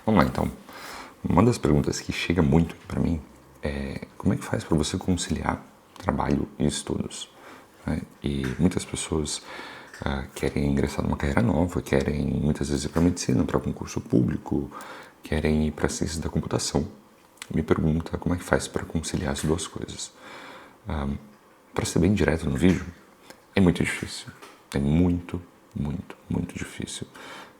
Vamos lá, então. Uma das perguntas que chega muito para mim é como é que faz para você conciliar trabalho e estudos? Né? E muitas pessoas querem ingressar numa carreira nova, querem muitas vezes ir para medicina, para concurso público, querem ir para ciências da computação. Me pergunta como é que faz para conciliar as duas coisas. Para ser bem direto no vídeo, é muito difícil. É muito, muito, muito difícil.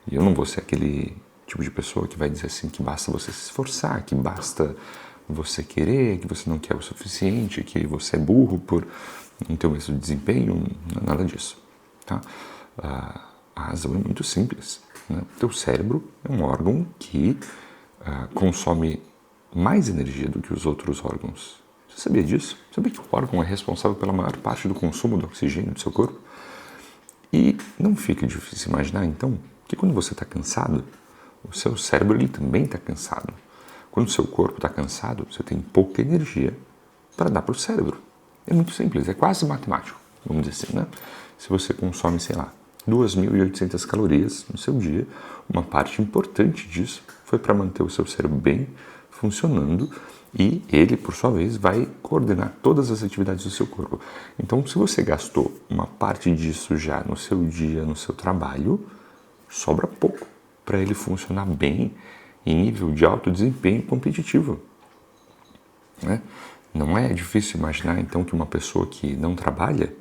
E eu não vou ser aquele tipo de pessoa que vai dizer assim que basta você se esforçar, que basta você querer, que você não quer o suficiente, que você é burro por não ter o mesmo desempenho, não é nada disso. Tá? A razão é muito simples. Né? O teu cérebro é um órgão que consome mais energia do que os outros órgãos. Você sabia disso? Sabia que o órgão é responsável pela maior parte do consumo do oxigênio do seu corpo? E não fica difícil imaginar, então, que quando você está cansado, o seu cérebro ele também está cansado. Quando o seu corpo está cansado, você tem pouca energia para dar para o cérebro. É muito simples, é quase matemático, vamos dizer assim, né? Se você consome, sei lá, 2.800 calorias no seu dia, uma parte importante disso foi para manter o seu cérebro bem funcionando e ele, por sua vez, vai coordenar todas as atividades do seu corpo. Então, se você gastou uma parte disso já no seu dia, no seu trabalho, sobra pouco para ele funcionar bem em nível de alto desempenho competitivo. Né? Não é difícil imaginar, então, que uma pessoa que não trabalha,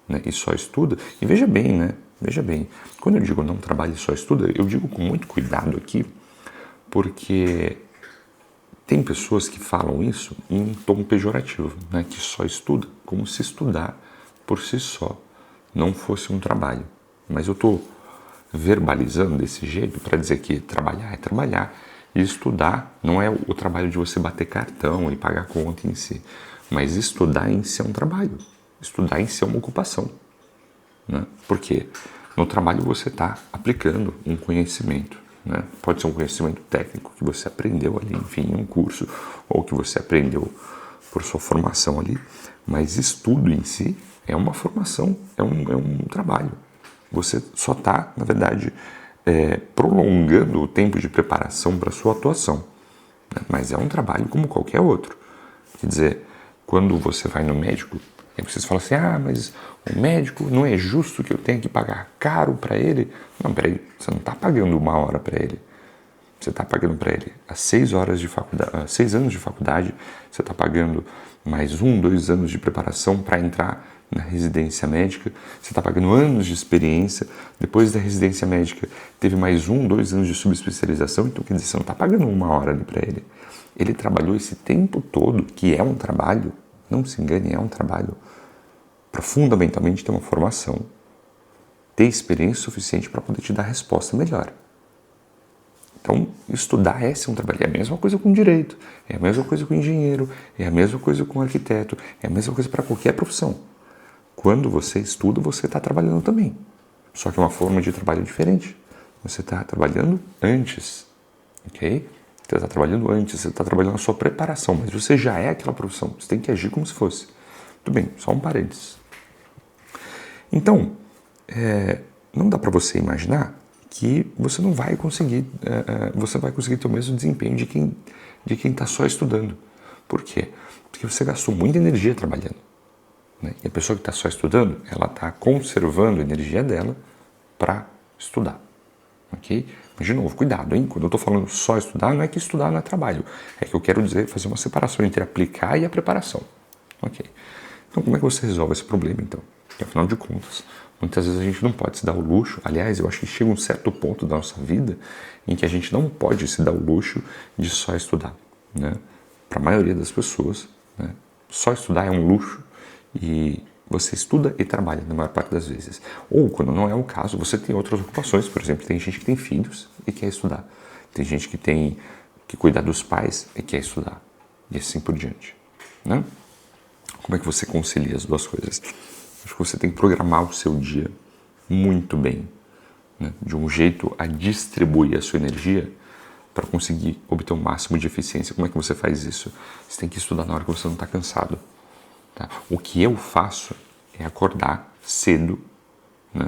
né, e só estuda, e veja bem, né? Veja bem, quando eu digo não trabalha e só estuda, eu digo com muito cuidado aqui, porque tem pessoas que falam isso em tom pejorativo, né, que só estuda, como se estudar por si só não fosse um trabalho. Mas eu estou verbalizando desse jeito para dizer que trabalhar é trabalhar e estudar não é o trabalho de você bater cartão e pagar conta em si, mas estudar em si é um trabalho, estudar em si é uma ocupação. Né? Porque no trabalho você está aplicando um conhecimento. Né? Pode ser um conhecimento técnico que você aprendeu ali, enfim, em um curso, ou que você aprendeu por sua formação ali, mas estudo em si é uma formação, é um trabalho. Você só está, na verdade, prolongando o tempo de preparação para a sua atuação. Né? Mas é um trabalho como qualquer outro. Quer dizer, quando você vai no médico, aí vocês falam assim, mas o médico não é justo que eu tenha que pagar caro para ele. Não, peraí, você não está pagando 1 hora para ele. Você está pagando para ele há 6 horas de faculdade, 6 anos de faculdade, você está pagando mais 2 anos de preparação para entrar na residência médica, você está pagando anos de experiência, depois da residência médica teve mais 2 anos de subespecialização, então quer dizer, você não está pagando 1 hora ali para ele. Ele trabalhou esse tempo todo, que é um trabalho, não se engane, é um trabalho, para fundamentalmente ter uma formação, ter experiência suficiente para poder te dar a resposta melhor. Então, estudar é ser um trabalho. É a mesma coisa com direito, é a mesma coisa com engenheiro, é a mesma coisa com arquiteto, é a mesma coisa para qualquer profissão. Quando você estuda, você está trabalhando também. Só que é uma forma de trabalho diferente. Você está trabalhando antes, ok? Você está trabalhando antes, você está trabalhando na sua preparação, mas você já é aquela profissão, você tem que agir como se fosse. Tudo bem, só um parênteses. Então, não dá para você imaginar que você não vai conseguir, você vai conseguir ter o mesmo desempenho de quem está só estudando. Por quê? Porque você gastou muita energia trabalhando. Né? E a pessoa que está só estudando, ela está conservando a energia dela para estudar. Ok? Mas, de novo, cuidado, hein? Quando eu estou falando só estudar, não é que estudar não é trabalho. É que eu quero dizer, fazer uma separação entre aplicar e a preparação. Ok? Então, como é que você resolve esse problema, então? Porque, afinal de contas, muitas vezes a gente não pode se dar o luxo. Aliás, eu acho que chega um certo ponto da nossa vida em que a gente não pode se dar o luxo de só estudar. Né? Para a maioria das pessoas, né? Só estudar é um luxo e você estuda e trabalha na maior parte das vezes. Ou, quando não é o caso, você tem outras ocupações. Por exemplo, tem gente que tem filhos e quer estudar. Tem gente que tem que cuidar dos pais e quer estudar. E assim por diante. Né? Como é que você concilia as duas coisas? Acho que você tem que programar o seu dia muito bem, né? De um jeito a distribuir a sua energia para conseguir obter o máximo de eficiência. Como é que você faz isso? Você tem que estudar na hora que você não está cansado. Tá? O que eu faço é acordar cedo, né?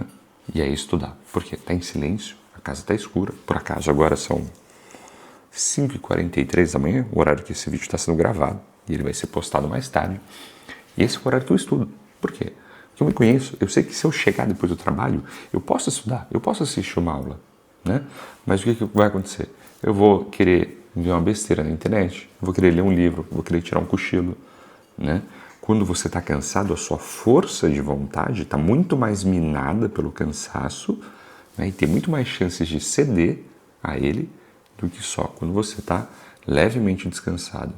E aí estudar. Porque está em silêncio, a casa está escura. Por acaso agora são 5h43 da manhã, o horário que esse vídeo está sendo gravado, e ele vai ser postado mais tarde. E esse é o horário que eu estudo. Por quê? Porque eu me conheço, eu sei que se eu chegar depois do trabalho, eu posso estudar, eu posso assistir uma aula, né? Mas o que vai acontecer? Eu vou querer ver uma besteira na internet, vou querer ler um livro, vou querer tirar um cochilo, né? Quando você está cansado, a sua força de vontade está muito mais minada pelo cansaço, né? E tem muito mais chances de ceder a ele do que só quando você está levemente descansado.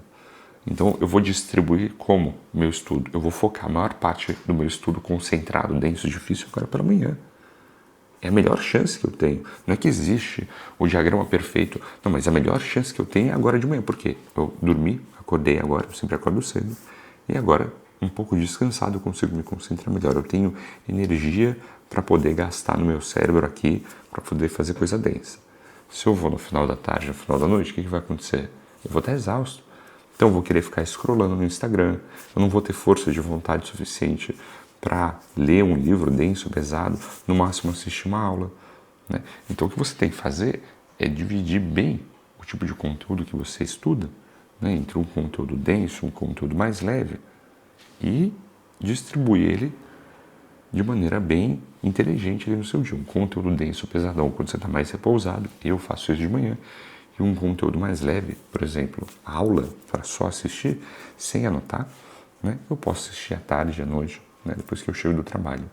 Então, eu vou distribuir como meu estudo. Eu vou focar a maior parte do meu estudo concentrado, denso, difícil, agora pela manhã. É a melhor chance que eu tenho. Não é que existe o diagrama perfeito. Não, mas a melhor chance que eu tenho é agora de manhã. Por quê? Eu dormi, acordei agora, eu sempre acordo cedo. E agora, um pouco descansado, eu consigo me concentrar melhor. Eu tenho energia para poder gastar no meu cérebro aqui, para poder fazer coisa densa. Se eu vou no final da tarde, no final da noite, o que vai acontecer? Eu vou estar exausto. Então eu vou querer ficar scrollando no Instagram, eu não vou ter força de vontade suficiente para ler um livro denso, pesado, no máximo assistir uma aula, né? Então o que você tem que fazer é dividir bem o tipo de conteúdo que você estuda, né, entre um conteúdo denso, um conteúdo mais leve, e distribuir ele de maneira bem inteligente ali no seu dia. Um conteúdo denso, pesadão, quando você está mais repousado, eu faço isso de manhã. E um conteúdo mais leve, por exemplo, aula para só assistir, sem anotar, né? Eu posso assistir à tarde, à noite, né? Depois que eu chego do trabalho.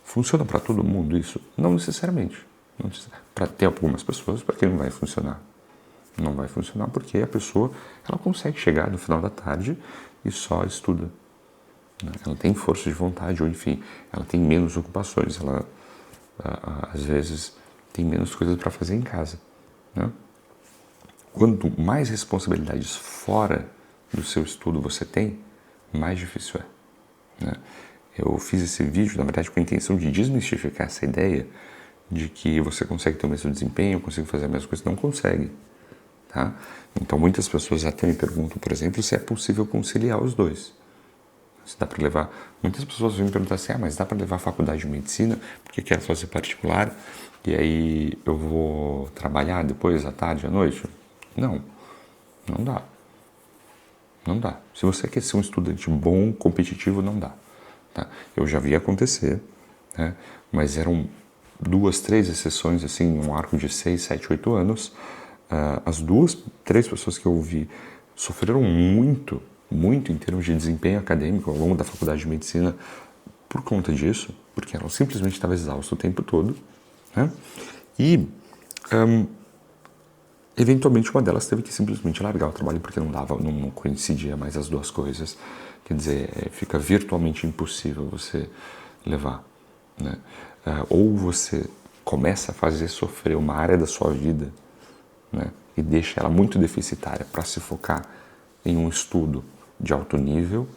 Funciona para todo mundo isso? Não necessariamente. Para ter algumas pessoas, para quem não vai funcionar. Não vai funcionar porque a pessoa ela consegue chegar no final da tarde e só estuda. Ela tem força de vontade, ou enfim, ela tem menos ocupações, ela às vezes tem menos coisas para fazer em casa, né? Quanto mais responsabilidades fora do seu estudo você tem, mais difícil é, né? Eu fiz esse vídeo, na verdade, com a intenção de desmistificar essa ideia de que você consegue ter o mesmo desempenho, consegue fazer a mesma coisa, não consegue, tá? Então, muitas pessoas até me perguntam, por exemplo, se é possível conciliar os dois. Se dá para levar... Muitas pessoas vêm me perguntar assim, mas dá para levar a faculdade de medicina porque quero fazer particular e aí eu vou trabalhar depois, à tarde, à noite? Não, não dá. Não dá. Se você quer ser um estudante bom, competitivo, não dá. Tá? Eu já vi acontecer, né? Mas eram 2, 3 exceções, assim, em um arco de 6, 7, 8 anos. As 2, 3 pessoas que eu vi sofreram muito em termos de desempenho acadêmico ao longo da faculdade de medicina por conta disso, porque ela simplesmente estava exausta o tempo todo, né? E eventualmente uma delas teve que simplesmente largar o trabalho porque não coincidia mais as duas coisas. Quer dizer, fica virtualmente impossível você levar, né? Ou você começa a fazer sofrer uma área da sua vida, né, e deixa ela muito deficitária para se focar em um estudo de alto nível,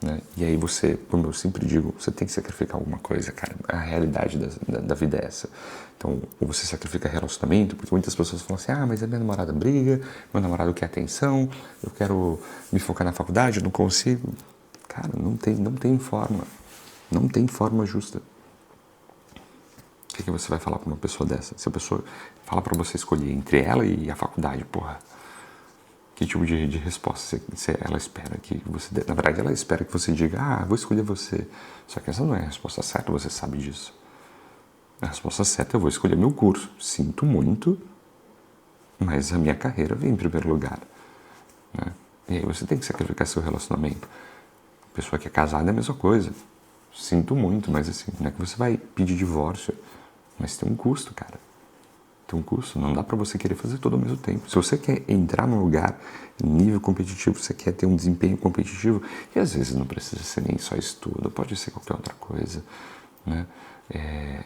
né? E aí você, como eu sempre digo, você tem que sacrificar alguma coisa, cara. A realidade da vida é essa. Então, ou você sacrifica relacionamento, porque muitas pessoas falam assim, mas a minha namorada briga, meu namorado quer atenção, eu quero me focar na faculdade, eu não consigo. Cara, não tem forma. Não tem forma justa. O que você vai falar para uma pessoa dessa? Se a pessoa fala para você escolher entre ela e a faculdade, porra, que tipo de resposta ela espera que você dê? Na verdade, ela espera que você diga, vou escolher você. Só que essa não é a resposta certa, você sabe disso. A resposta certa é, eu vou escolher meu curso. Sinto muito, mas a minha carreira vem em primeiro lugar, né? E aí você tem que sacrificar seu relacionamento. A pessoa que é casada é a mesma coisa. Sinto muito, mas assim, não é que você vai pedir divórcio, mas tem um custo, cara. Tem um custo, não dá pra você querer fazer tudo ao mesmo tempo. Se você quer entrar num lugar em nível competitivo, você quer ter um desempenho competitivo, e às vezes não precisa ser nem só estudo, pode ser qualquer outra coisa, né?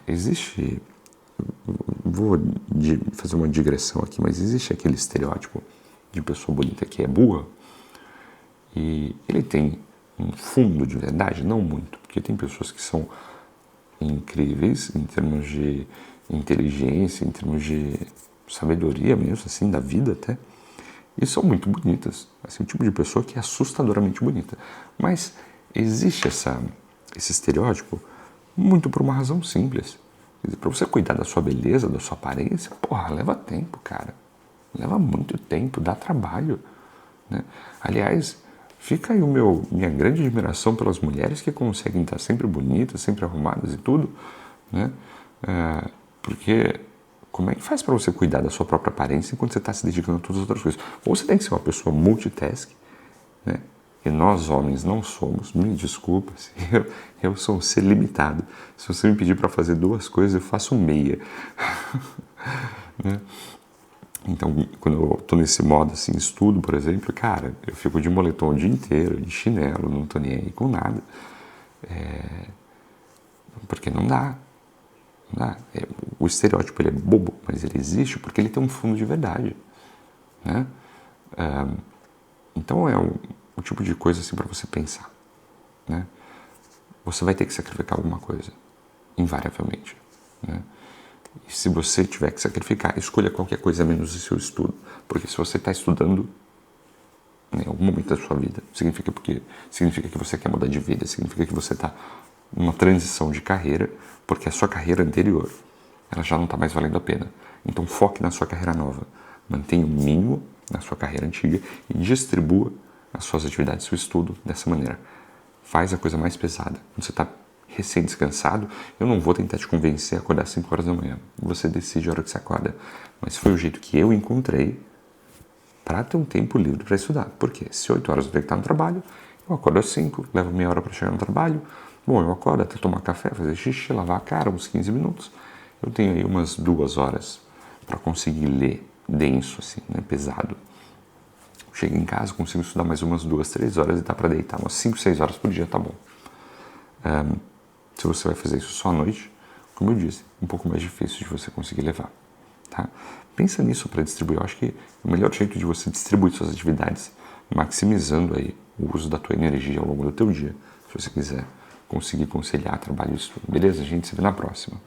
Existe, vou fazer uma digressão aqui, mas existe aquele estereótipo de pessoa bonita que é burra, e ele tem um fundo de verdade, não muito, porque tem pessoas que são incríveis em termos de inteligência, em termos de sabedoria mesmo, assim, da vida até, e são muito bonitas. Assim, o tipo de pessoa que é assustadoramente bonita. Mas existe esse estereótipo muito por uma razão simples. Quer dizer, para você cuidar da sua beleza, da sua aparência, porra, leva tempo, cara. leva muito tempo, dá trabalho, né? Aliás, fica aí minha grande admiração pelas mulheres que conseguem estar sempre bonitas, sempre arrumadas e tudo, né? Porque como é que faz para você cuidar da sua própria aparência enquanto você está se dedicando a todas as outras coisas? Ou você tem que ser uma pessoa multitask, né? E nós homens não somos, me desculpa, eu sou um ser limitado. Se você me pedir para fazer 2 coisas, eu faço meia. Né? Então, quando eu tô nesse modo assim, estudo, por exemplo, cara, eu fico de moletom o dia inteiro, de chinelo, não tô nem aí com nada. Porque não dá. Não dá. O estereótipo ele é bobo, mas ele existe porque ele tem um fundo de verdade. Né? Então é o tipo de coisa assim para você pensar. Né? Você vai ter que sacrificar alguma coisa, invariavelmente. Né? E se você tiver que sacrificar, escolha qualquer coisa menos o seu estudo. Porque se você está estudando em algum momento da sua vida, significa que você quer mudar de vida, significa que você está numa transição de carreira, porque a sua carreira anterior ela já não está mais valendo a pena. Então foque na sua carreira nova. Mantenha o mínimo na sua carreira antiga e distribua as suas atividades, seu estudo dessa maneira. Faz a coisa mais pesada. Quando você está recém-descansado, eu não vou tentar te convencer a acordar às 5 horas da manhã. Você decide a hora que você acorda. Mas foi o jeito que eu encontrei para ter um tempo livre para estudar. Porque se 8 horas eu tenho que estar no trabalho, eu acordo às 5, levo meia hora para chegar no trabalho. Bom, eu acordo até tomar café, fazer xixi, lavar a cara, uns 15 minutos. Eu tenho aí umas 2 horas para conseguir ler denso, assim, né, pesado. Chego em casa, consigo estudar mais umas 2, 3 horas e dá para deitar. Umas 5, 6 horas por dia tá bom. Se você vai fazer isso só à noite, como eu disse, um pouco mais difícil de você conseguir levar. Tá? Pensa nisso para distribuir. Eu acho que o melhor jeito de você distribuir suas atividades, maximizando aí o uso da tua energia ao longo do teu dia, se você quiser conseguir conciliar trabalho e estudo. Beleza? A gente se vê na próxima.